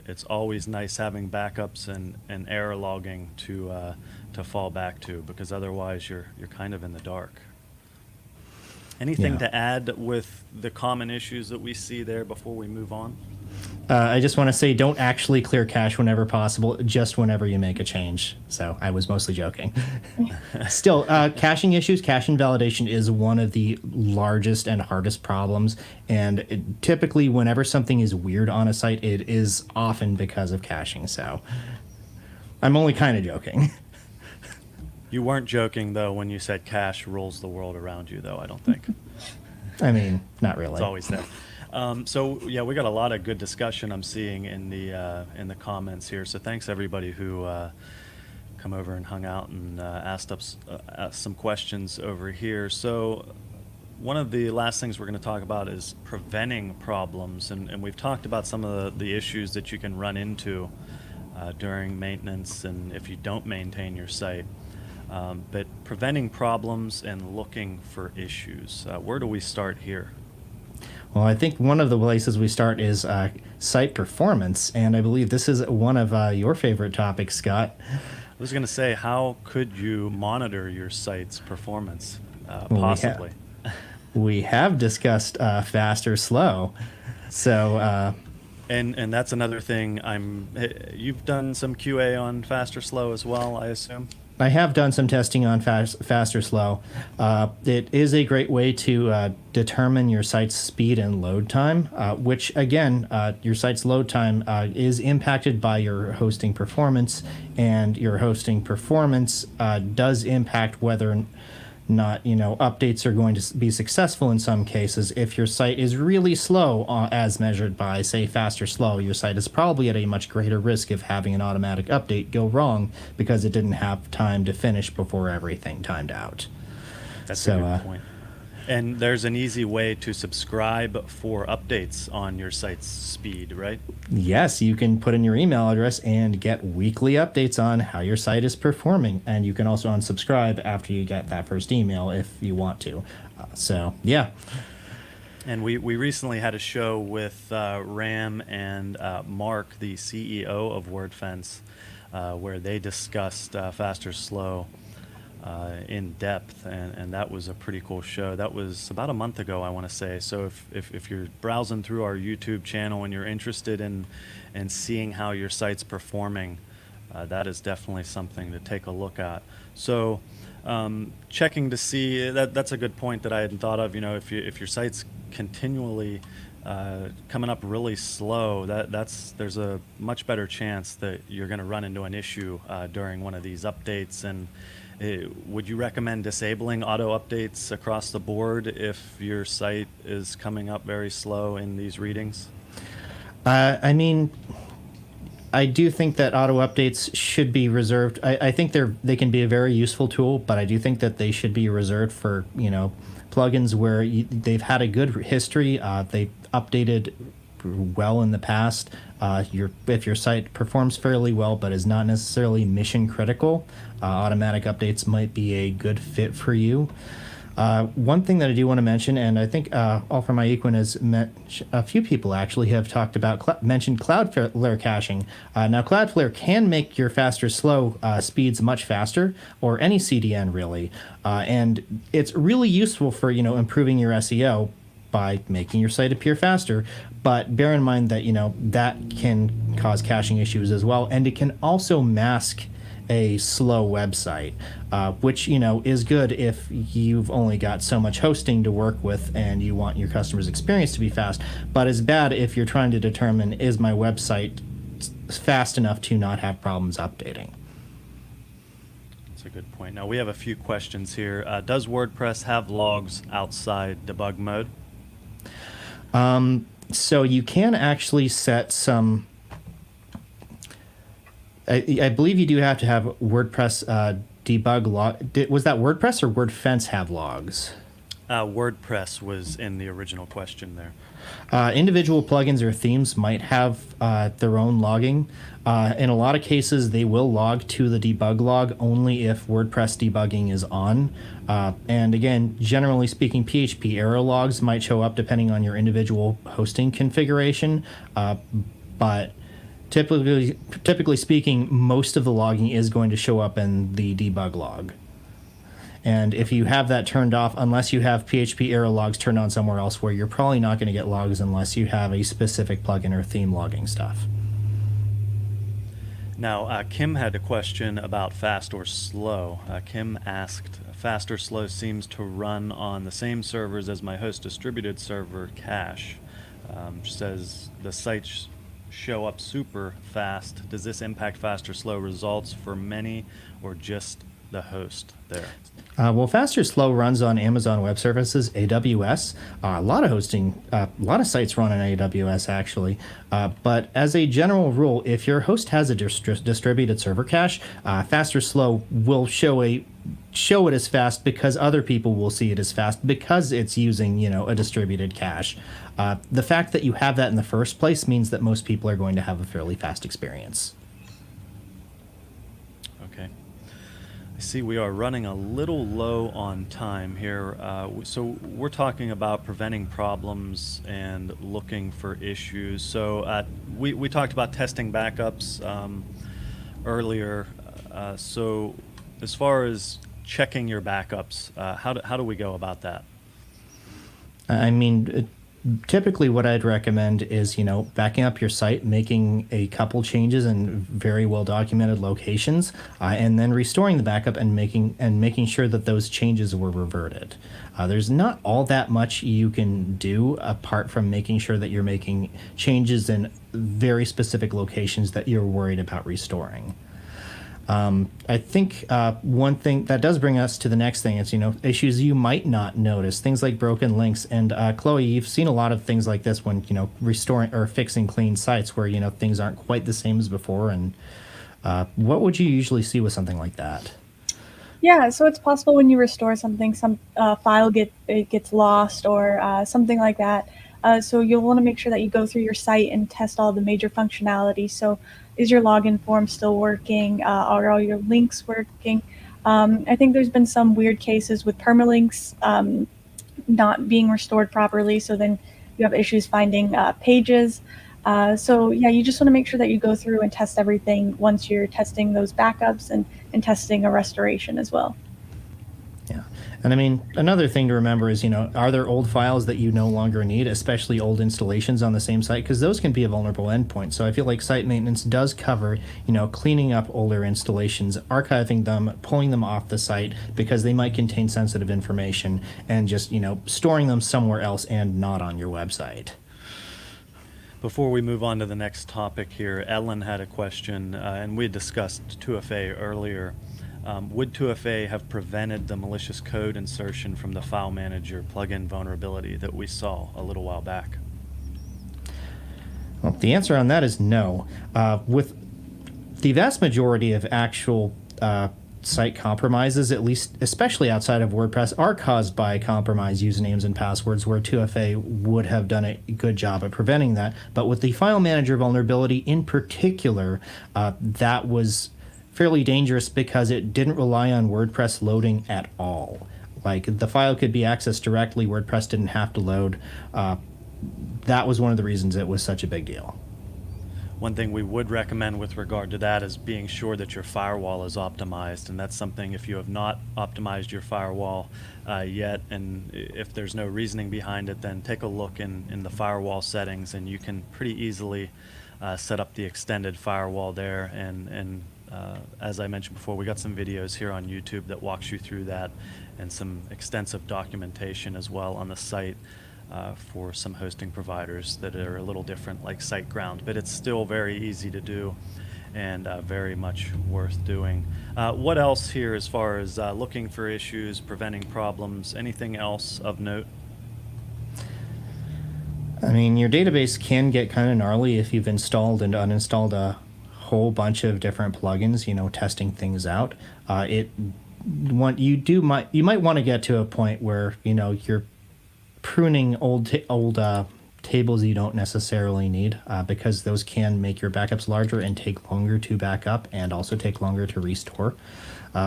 It's always nice having backups and error logging to fall back to, because otherwise you're kind of in the dark. Anything Yeah. to add with the common issues that we see there before we move on? I just want to say, don't actually clear cache whenever possible, just whenever you make a change. So I was mostly joking. Still, caching issues, cache invalidation is one of the largest and hardest problems. And typically, whenever something is weird on a site, it is often because of caching. So I'm only kind of joking. You weren't joking, though, when you said cache rules the world around you, though, I don't think. I mean, not really. It's always there. So yeah, we got a lot of good discussion I'm seeing in the comments here. So thanks everybody who come over and hung out and asked some questions over here. So one of the last things we're going to talk about is preventing problems, and we've talked about some of the issues that you can run into during maintenance and if you don't maintain your site. But preventing problems and looking for issues. Where do we start here? Well, I think one of the places we start is site performance, and I believe this is one of your favorite topics, Scott. I was going to say, how could you monitor your site's performance, Well, possibly? We have discussed fast or slow, so And that's another thing. You've done some QA on fast or slow as well, I assume? I have done some testing on fast or slow. It is a great way to determine your site's speed and load time, which again, your site's load time is impacted by your hosting performance, and your hosting performance does impact whether or not updates are going to be successful in some cases. If your site is really slow as measured by, say, fast or slow, your site is probably at a much greater risk of having an automatic update go wrong because it didn't have time to finish before everything timed out. That's a good point. And there's an easy way to subscribe for updates on your site's speed, right? Yes, you can put in your email address and get weekly updates on how your site is performing. And you can also unsubscribe after you get that first email if you want to. So, yeah. And we recently had a show with Ram and Mark, the CEO of Wordfence, where they discussed fast or slow in depth, and that was a pretty cool show. That was about a month ago, I want to say. So if you're browsing through our YouTube channel and you're interested in seeing how your site's performing, that is definitely something to take a look at. So checking to see that's a good point that I hadn't thought of. If your site's continually coming up really slow, there's a much better chance that you're going to run into an issue during one of these updates. And would you recommend disabling auto updates across the board if your site is coming up very slow in these readings? I mean, I do think that auto updates should be reserved. I think they can be a very useful tool, but I do think that they should be reserved for plugins where they've had a good history. They've updated well in the past. If your site performs fairly well but is not necessarily mission critical, automatic updates might be a good fit for you. One thing that I do want to mention, and I think All for My Equin has met a few people actually have talked about mentioned Cloudflare caching. Now Cloudflare can make your faster slow speeds much faster, or any CDN really, and it's really useful for improving your SEO by making your site appear faster. But bear in mind that that can cause caching issues as well, and it can also mask a slow website, which is good if you've only got so much hosting to work with and you want your customer's experience to be fast, but is bad if you're trying to determine, is my website fast enough to not have problems updating. That's a good point. Now we have a few questions here. Does WordPress have logs outside debug mode? So you can actually set some. I believe you do have to have WordPress debug log. Was that WordPress or Wordfence have logs? WordPress was in the original question there. Individual plugins or themes might have their own logging. In a lot of cases, they will log to the debug log only if WordPress debugging is on. And again, generally speaking, PHP error logs might show up depending on your individual hosting configuration. But typically speaking, most of the logging is going to show up in the debug log. And if you have that turned off, unless you have PHP error logs turned on somewhere else, where you're probably not going to get logs unless you have a specific plugin or theme logging stuff. Now, Kim had a question about fast or slow. Kim asked, fast or slow seems to run on the same servers as my host distributed server cache. She says the sites show up super fast. Does this impact fast or slow results for many or just the host there? Well, fast or slow runs on Amazon Web Services, AWS. A lot of sites run on AWS actually. But as a general rule, if your host has a distributed server cache, fast or slow will show it as fast because other people will see it as fast because it's using a distributed cache. The fact that you have that in the first place means that most people are going to have a fairly fast experience. Okay. I see we are running a little low on time here. So we're talking about preventing problems and looking for issues. So we talked about testing backups earlier. So as far as checking your backups, how do we go about that? I mean, typically what I'd recommend is, backing up your site, making a couple changes in very well documented locations, and then restoring the backup and making sure that those changes were reverted. There's not all that much you can do apart from making sure that you're making changes in very specific locations that you're worried about restoring. I think one thing that does bring us to the next thing is, issues you might not notice, things like broken links. And Chloe, you've seen a lot of things like this when, restoring or fixing clean sites where, things aren't quite the same as before. And what would you usually see with something like that? Yeah, so it's possible when you restore something, some file gets lost or something like that. So you'll want to make sure that you go through your site and test all the major functionality. So is your login form still working? Are all your links working? I think there's been some weird cases with permalinks not being restored properly. So then you have issues finding pages. So yeah, you just want to make sure that you go through and test everything once you're testing those backups and testing a restoration as well. Yeah. And I mean, another thing to remember is, are there old files that you no longer need, especially old installations on the same site? Because those can be a vulnerable endpoint. So I feel like site maintenance does cover, cleaning up older installations, archiving them, pulling them off the site because they might contain sensitive information, and just, storing them somewhere else and not on your website. Before we move on to the next topic here, Ellen had a question, and we discussed 2FA earlier. Would 2FA have prevented the malicious code insertion from the file manager plugin vulnerability that we saw a little while back? Well, the answer on that is no. With the vast majority of actual site compromises, at least especially outside of WordPress, are caused by compromised usernames and passwords, where 2FA would have done a good job at preventing that. But with the file manager vulnerability in particular, that was fairly dangerous because it didn't rely on WordPress loading at all. Like, the file could be accessed directly, WordPress didn't have to load. That was one of the reasons it was such a big deal. One thing we would recommend with regard to that is being sure that your firewall is optimized, and that's something, if you have not optimized your firewall yet, and if there's no reasoning behind it, then take a look in the firewall settings, and you can pretty easily set up the extended firewall there. And as I mentioned before, we got some videos here on YouTube that walks you through that, and some extensive documentation as well on the site for some hosting providers that are a little different, like SiteGround, but it's still very easy to do and very much worth doing. What else here as far as looking for issues, preventing problems, anything else of note? I mean, your database can get kind of gnarly if you've installed and uninstalled a whole bunch of different plugins, testing things out. You might want to get to a point where, you're pruning old tables you don't necessarily need, because those can make your backups larger and take longer to back up and also take longer to restore.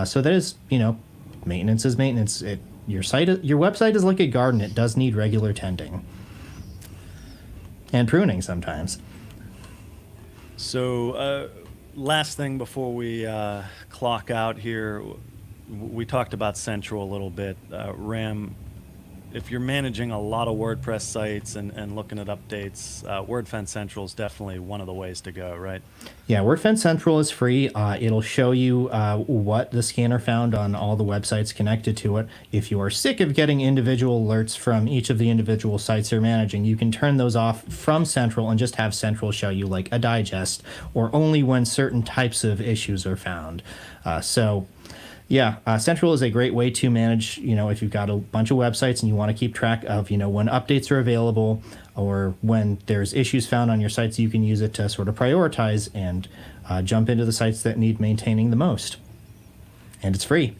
So that is, maintenance is maintenance. Your website is like a garden. It does need regular tending and pruning sometimes. So last thing before we clock out here, we talked about Central a little bit. Ram, if you're managing a lot of WordPress sites and looking at updates, Wordfence Central is definitely one of the ways to go, right? Yeah, Wordfence Central is free. It'll show you what the scanner found on all the websites connected to it. If you are sick of getting individual alerts from each of the individual sites you're managing, you can turn those off from Central and just have Central show you like a digest, or only when certain types of issues are found. Central is a great way to manage, if you've got a bunch of websites and you want to keep track of, when updates are available or when there's issues found on your sites. You can use it to sort of prioritize and jump into the sites that need maintaining the most. And it's free.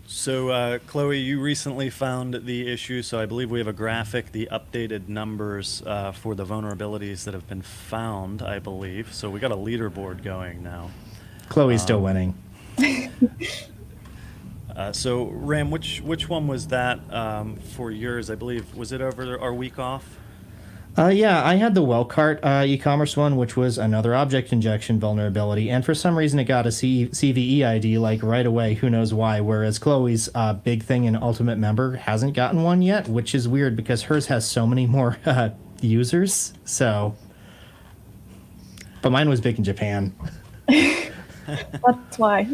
So, Chloe, you recently found the issue, so I believe we have a graphic, the updated numbers for the vulnerabilities that have been found, I believe. So we got a leaderboard going now. Chloe's still winning. So Ram, which one was that for yours? I believe, was it over our week off? I had the Wellcart e-commerce one, which was another object injection vulnerability, and for some reason it got a CVE ID like right away. Who knows why? Whereas Chloe's big thing in Ultimate Member hasn't gotten one yet, which is weird because hers has so many more users. So, but mine was big in Japan. That's why.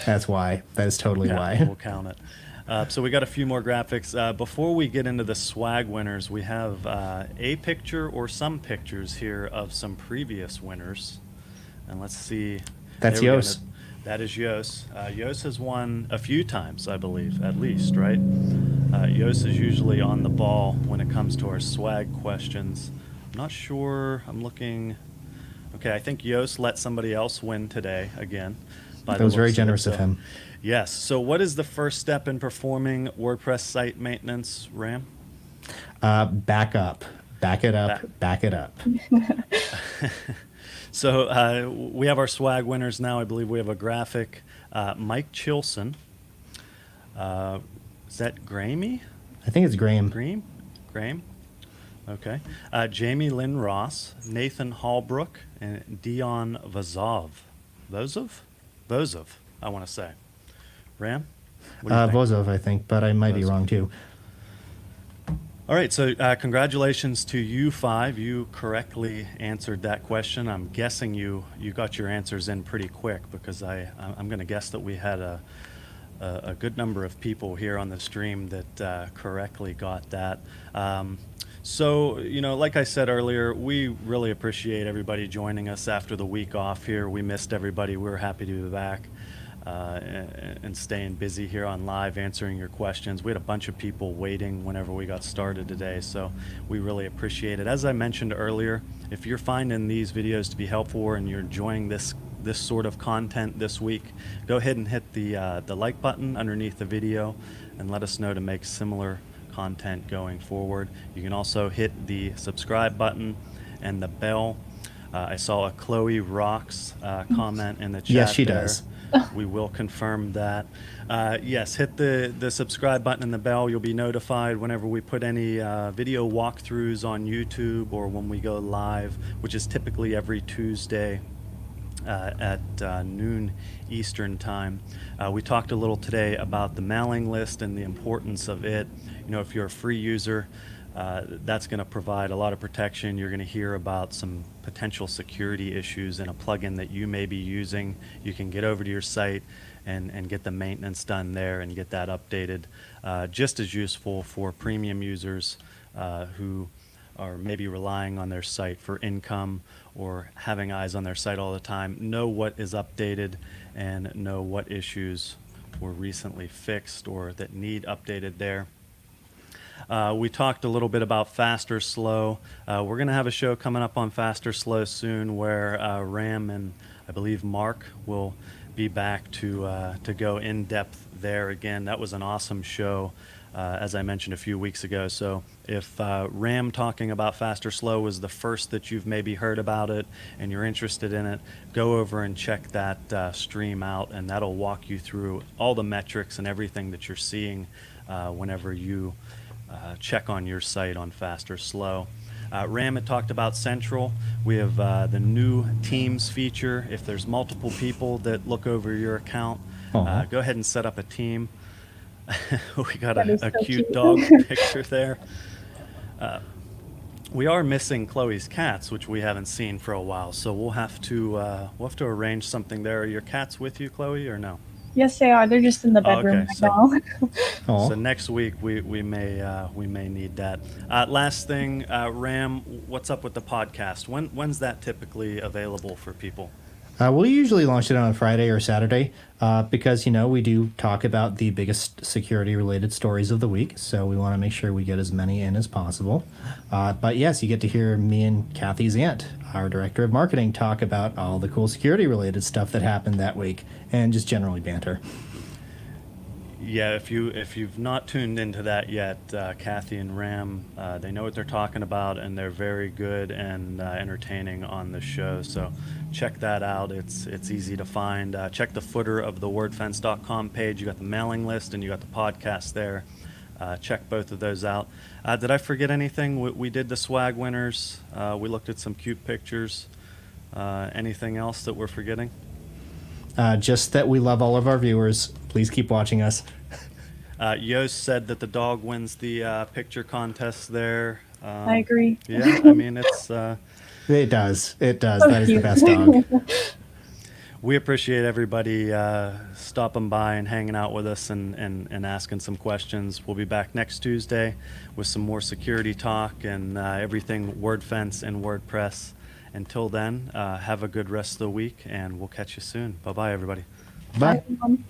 That's why. That is totally why. We'll count it. So we got a few more graphics. Before we get into the swag winners, we have a picture or some pictures here of some previous winners. And let's see. That's Yos. That is Yos. Yos has won a few times, I believe, at least, right? Yos is usually on the ball when it comes to our swag questions. I'm not sure. I'm looking. Okay, I think Yos let somebody else win today again. That was very generous of him. Yes. So what is the first step in performing WordPress site maintenance, Ram? Back up. Back it up. Back it up. So we have our swag winners now. I believe we have a graphic. Mike Chilson. Is that Gramey? I think it's Graham. Graham? Okay. Jamie Lynn Ross, Nathan Hallbrook, and Dion Vazov. Vozov, I want to say. Ram? What do you think? Vozov, I think, but I might be wrong too. All right, so congratulations to you five. You correctly answered that question. I'm guessing you got your answers in pretty quick, because I'm going to guess that we had a a good number of people here on the stream that correctly got that. So, like I said earlier, we really appreciate everybody joining us after the week off here. We missed everybody. We're happy to be back and staying busy here on live, answering your questions. We had a bunch of people waiting whenever we got started today, so we really appreciate it. As I mentioned earlier, if you're finding these videos to be helpful and you're enjoying this sort of content this week, go ahead and hit the like button underneath the video and let us know to make similar content going forward. You can also hit the subscribe button and the bell. I saw a Chloe Rocks comment in the chat. Yes, she there. does. We will confirm that. Yes, hit the subscribe button and the bell. You'll be notified whenever we put any video walkthroughs on YouTube or when we go live, which is typically every Tuesday at noon Eastern time. We talked a little today about the mailing list and the importance of it. If you're a free user, that's going to provide a lot of protection. You're going to hear about some potential security issues in a plugin that you may be using. You can get over to your site and get the maintenance done there and get that updated. Just as useful for premium users who are maybe relying on their site for income or having eyes on their site all the time. Know what is updated and know what issues were recently fixed or that need updated there. We talked a little bit about fast or slow. We're going to have a show coming up on fast or slow soon where Ram and I believe Mark will be back to go in depth there again. That was an awesome show, as I mentioned a few weeks ago. So if Ram talking about fast or slow was the first that you've maybe heard about it and you're interested in it, go over and check that stream out, and that'll walk you through all the metrics and everything that you're seeing whenever you check on your site on fast or slow. Ram had talked about Central. We have the new Teams feature. If there's multiple people that look over your account, go ahead and set up a team. We got a cute dog picture there. We are missing Chloe's cats, which we haven't seen for a while, so we'll have to arrange something there. Are your cats with you, Chloe, or no? Yes, they are. They're just in the bedroom right now. So next week we may need that. Last thing, Ram, what's up with the podcast? When's that typically available for people? We'll usually launch it on a Friday or Saturday because, we do talk about the biggest security-related stories of the week, so we want to make sure we get as many in as possible. But yes, you get to hear me and Kathy Zant, our Director of Marketing, talk about all the cool security-related stuff that happened that week and just generally banter. Yeah, if you've not tuned into that yet, Kathy and Ram, they know what they're talking about, and they're very good and entertaining on the show. So check that out. It's easy to find. Check the footer of the wordfence.com page. You got the mailing list and you got the podcast there. Check both of those out. Did I forget anything? We did the swag winners. We looked at some cute pictures. Anything else that we're forgetting? Just that we love all of our viewers. Please keep watching us. Yost said that the dog wins the picture contest there. I agree. Yeah, I mean, it's... It does. So That is the cute. best dog. We appreciate everybody stopping by and hanging out with us and asking some questions. We'll be back next Tuesday with some more security talk and everything Wordfence and WordPress. Until then, have a good rest of the week, and we'll catch you soon. Bye-bye, everybody. Bye. Bye, everyone.